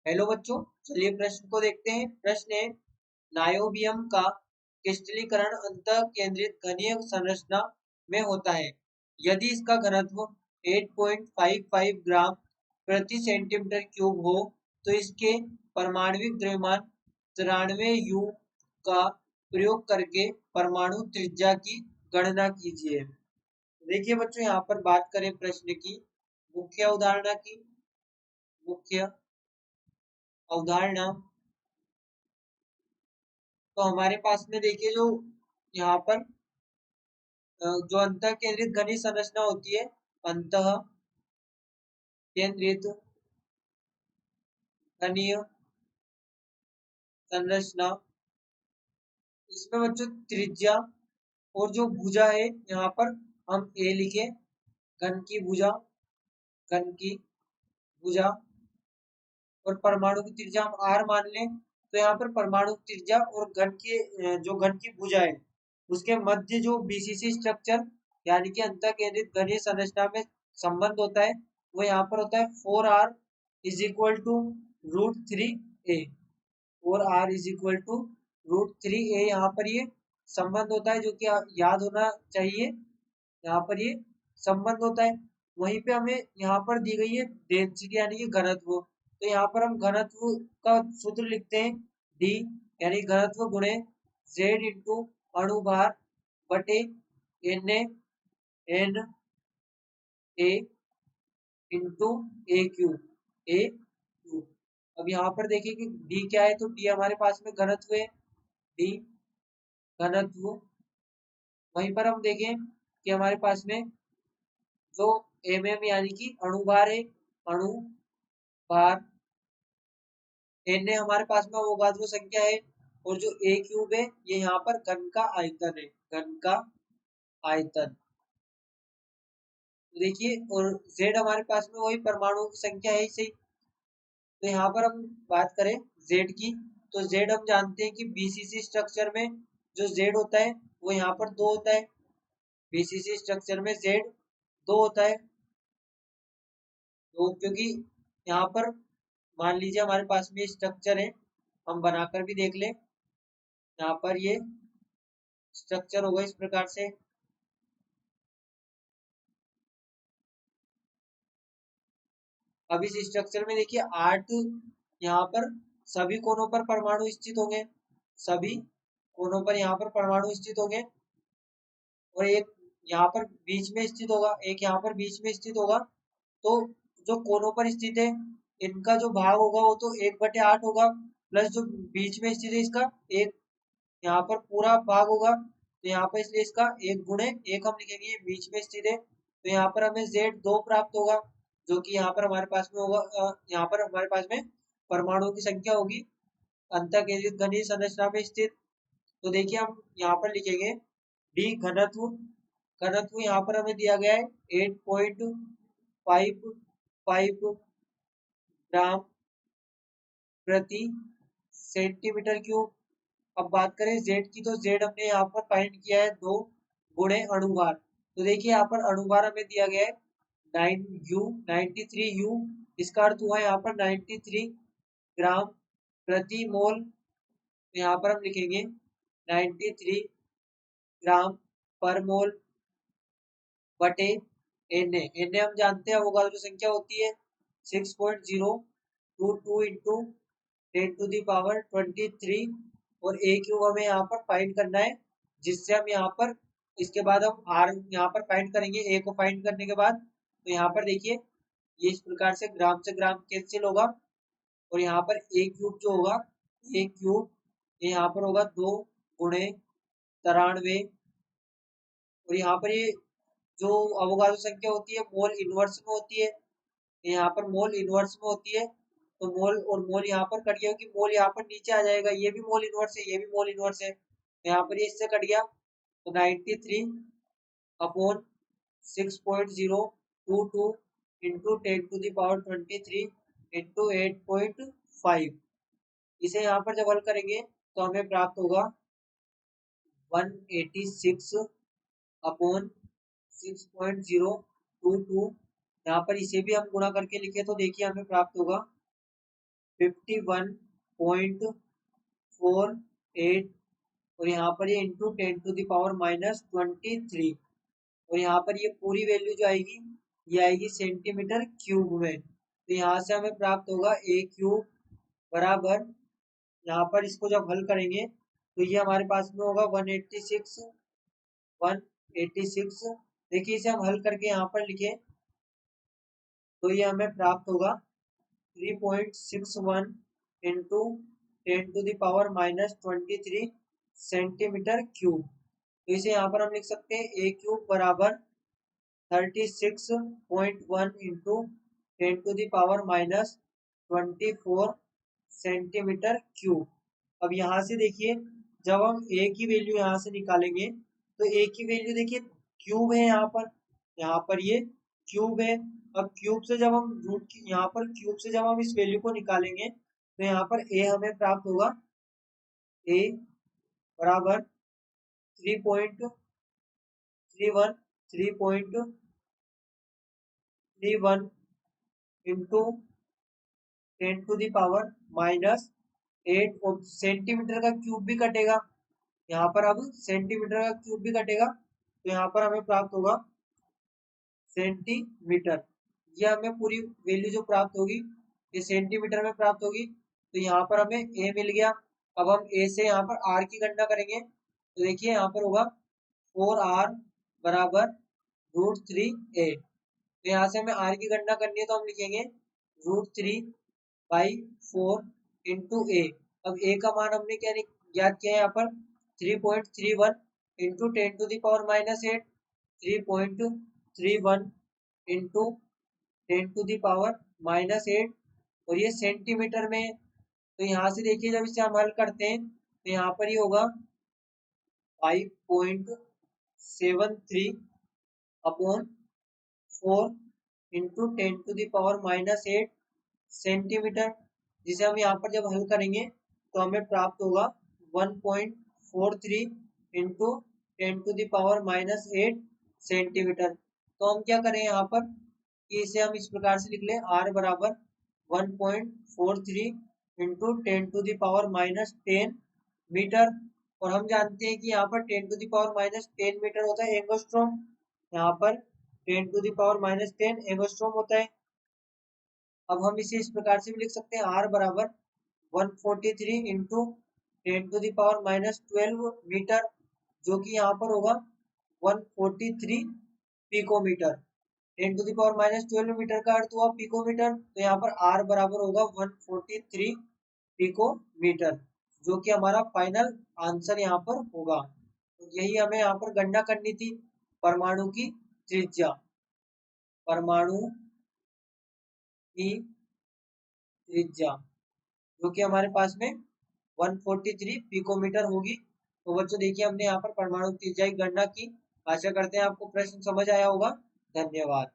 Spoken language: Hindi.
हेलो बच्चों, चलिए प्रश्न को देखते हैं। प्रश्न है, नायोबियम का क्रिस्टलीकरण अंतःकेंद्रित घनीय संरचना में होता है। यदि इसका घनत्व 8.55 ग्राम प्रति सेंटीमीटर क्यूब हो तो इसके परमाणविक द्रव्यमान 93 यू का प्रयोग करके परमाणु त्रिज्या की गणना कीजिए। देखिए बच्चों, यहाँ पर बात करें प्रश्न की मुख्य अवधारणा की। मुख्य अवधारणा तो हमारे पास में देखिए, जो यहाँ पर जो अंतः केंद्रित घनीय संरचना होती है, अंतः केंद्रित घनीय संरचना, इसमें बच्चों त्रिज्या और जो भुजा है, यहाँ पर हम ए लिखे, घन की भुजा, घन की भुजा, और परमाणु की त्रिज्या हम आर मान लें। तो यहाँ पर परमाणु की त्रिज्या और घन की जो घन की भुजा है, उसके मध्य जो बीसीसी स्ट्रक्चर यानी कि अंतः केंद्रित घनीय संरचना में संबंध होता है, वो यहाँ पर होता है 4r is equal to √3a। 4r is equal to √3a, यहाँ पर ये संबंध होता है, जो कि याद होना चाहिए। यहाँ पर ये संबंध होता है। वहीं पे हमें यहाँ पर दी गई है डेंसिटी यानी कि घनत्व। तो यहाँ पर हम घनत्व का सूत्र लिखते हैं, डी यानी घनत्व गुणे जेड इंटू अणुभार बटे N A into A cube. अब यहाँ पर देखिए कि डी क्या है, तो डी हमारे पास में घनत्व है, डी घनत्व। वहीं पर हम देखें कि हमारे पास में जो यानी कि अणुभार है, अणुभार, एन हमारे पास में अवोगाद्रो संख्या है, और जो ए क्यूब है, ये यहाँ पर घन का आयतन है, घन का आयतन। तो देखिए, और जेड हमारे पास में वही परमाणुओं की संख्या है, सही। तो यहाँ पर हम बात करें जेड की, तो जेड हम जानते हैं कि बीसीसी स्ट्रक्चर में जो जेड होता है वो यहाँ पर 2 होता है। बीसीसी स्ट्रक्चर में जेड 2 होता है, तो क्योंकि यहाँ पर मान लीजिए हमारे पास में स्ट्रक्चर है, हम बनाकर भी देख लें। यहाँ पर ये स्ट्रक्चर होगा इस प्रकार से। अब इस स्ट्रक्चर में देखिए 8 यहाँ पर सभी कोनों पर परमाणु स्थित होंगे, सभी कोनों पर यहाँ पर परमाणु स्थित होंगे, और एक यहाँ पर बीच में स्थित होगा, एक यहाँ पर बीच में स्थित होगा। तो जो कोनों पर स्थित है, इनका जो भाग होगा वो तो 1/8 होगा, प्लस जो बीच में स्थित है इसका एक यहाँ पर पूरा भाग होगा। तो यहाँ पर इसलिए इसका 1 गुणे 1 हम लिखेंगे, ये बीच में स्थित है। तो यहाँ पर हमें Z2 प्राप्त होगा, जो कि यहाँ पर हमारे पास में होगा, यहाँ पर हमारे पास में परमाणुओं की संख्या होगी अंतः केंद्रित घनीय संरचना में स्थित। तो देखिए हम यहाँ पर लिखेंगे डी घनत्व। घनत्व यहाँ पर हमें दिया गया है 8.55 ग्राम प्रति सेंटीमीटर क्यूब। अब बात करें जेड की, तो जेड हमने यहाँ पर फाइंड किया है 2 गुणे अणुभार। तो देखिए यहाँ पर अणुभार हमें दिया गया है 93 यू। इसका अर्थ हुआ यहाँ पर 93 ग्राम प्रति मोल। तो यहाँ पर हम लिखेंगे 93 ग्राम पर मोल बटे एन हम जानते हैं अवोगाद्रो संख्या होती है 6.022 इंटू 10⁻23, और ए क्यूब हमें यहाँ पर फाइंड करना है, जिससे हम यहाँ पर इसके बाद हम आर यहाँ पर फाइंड करेंगे। ए को फाइंड करने के बाद तो यहाँ पर देखिए ये इस प्रकार से ग्राम कैंसिल होगा, और यहाँ पर ए क्यूब जो होगा, ए क्यूब ये यहाँ पर होगा 2 गुणे 93, और यहाँ पर ये जो अवोगाद्रो संख्या होती है मोल इनवर्स में होती है, यहाँ पर मोल इनवर्स में होती है। तो मोल और मोल यहाँ पर कट गया, कि मोल यहाँ पर नीचे आ जाएगा, ये भी मोल इनवर्स है, ये भी मोल इनवर्स है, तो यहाँ पर ये इससे कट गया। तो 93/6.022 इंटू 10⁻23 इंटू 8.5, इसे यहाँ पर जब हल करेंगे तो हमें प्राप्त होगा 186/6.022। यहाँ पर इसे भी हम गुणा करके लिखे तो देखिए हमें प्राप्त होगा 51.48 और यहाँ पर ये इंटू 10⁻⁻23 और यहाँ पर ये पूरी वैल्यू जो आएगी ये आएगी सेंटीमीटर क्यूब में। तो यहाँ से हमें प्राप्त होगा ए क्यूब बराबर, यहाँ पर इसको जब हल करेंगे तो ये हमारे पास में होगा 186। देखिए इसे हम हल करके यहाँ पर लिखे तो ये हमें प्राप्त होगा 3.61 इंटू 10⁻⁻23 सेंटीमीटर क्यूब। तो इसे यहाँ पर हम लिख सकते हैं ए क्यूब बराबर 36.1 इंटू 10⁻⁻24 सेंटीमीटर क्यूब। अब यहाँ से देखिए जब हम ए की वैल्यू यहाँ से निकालेंगे तो ए की वैल्यू देखिए क्यूब है, यहाँ पर ये क्यूब है। अब क्यूब से जब हम रूट की यहाँ पर क्यूब से जब हम इस वैल्यू को निकालेंगे तो यहाँ पर ए हमें प्राप्त होगा ए बराबर 3.31 इंटू 10⁻⁻8 और सेंटीमीटर का क्यूब भी कटेगा यहाँ पर। अब सेंटीमीटर का क्यूब भी कटेगा तो यहाँ पर हमें प्राप्त होगा सेंटीमीटर। ये हमें पूरी वैल्यू जो प्राप्त होगी ये सेंटीमीटर में प्राप्त होगी। तो यहाँ पर हमें ए मिल गया। अब हम ए से यहाँ पर आर की गणना करेंगे तो देखिए यहाँ पर होगा 4r बराबर √3a। तो यहाँ से हमें आर की गणना करनी है तो हम लिखेंगे √3/4 इंटू ए। अब ए का मान हमने क्या ज्ञात किया है यहाँ पर 3.31 इंटू 10⁻⁻8 3.31 इंटू 10⁻⁻8 और ये सेंटीमीटर में। तो यहाँ से देखिए जब इसे हम हल करते हैं तो यहाँ पर ये होगा 5.73 अपॉन 4 इंटू 10⁻⁻8 सेंटीमीटर, जिसे हम यहाँ पर जब हल करेंगे तो हमें प्राप्त होगा 1.43 इंटू 10⁻⁻8 सेंटीमीटर। तो हम क्या करें यहाँ पर कि इसे हम इस प्रकार से लिख लें r बराबर 1.43 इंटू 10⁻⁻10 मीटर। और हम जानते हैं कि यहाँ पर 10⁻⁻10 मीटर होता है एंगस्ट्रॉम, यहाँ पर 10⁻⁻10 एंगस्ट्रॉम होता है। अब हम इसे इस प्रकार से भी लिख सकते हैं r बराबर 143 इंटू 10⁻⁻12 मीटर, जो कि यहाँ पर होगा 143 पिकोमीटर। 10⁻⁻12 मीटर का अर्थ हुआ पिकोमीटर, तो यहाँ पर r बराबर होगा 143 पिकोमीटर, जो कि हमारा फाइनल आंसर यहाँ पर होगा। तो यही हमें यहाँ पर गणना करनी थी परमाणु की त्रिज्या, परमाणु की त्रिज्या जो कि हमारे पास में 143 पिकोमीटर होगी। तो बच्चों देखिए हमने यहाँ पर परमाणु त्रिज्या की गणना की। आशा करते हैं आपको प्रश्न समझ आया होगा। धन्यवाद।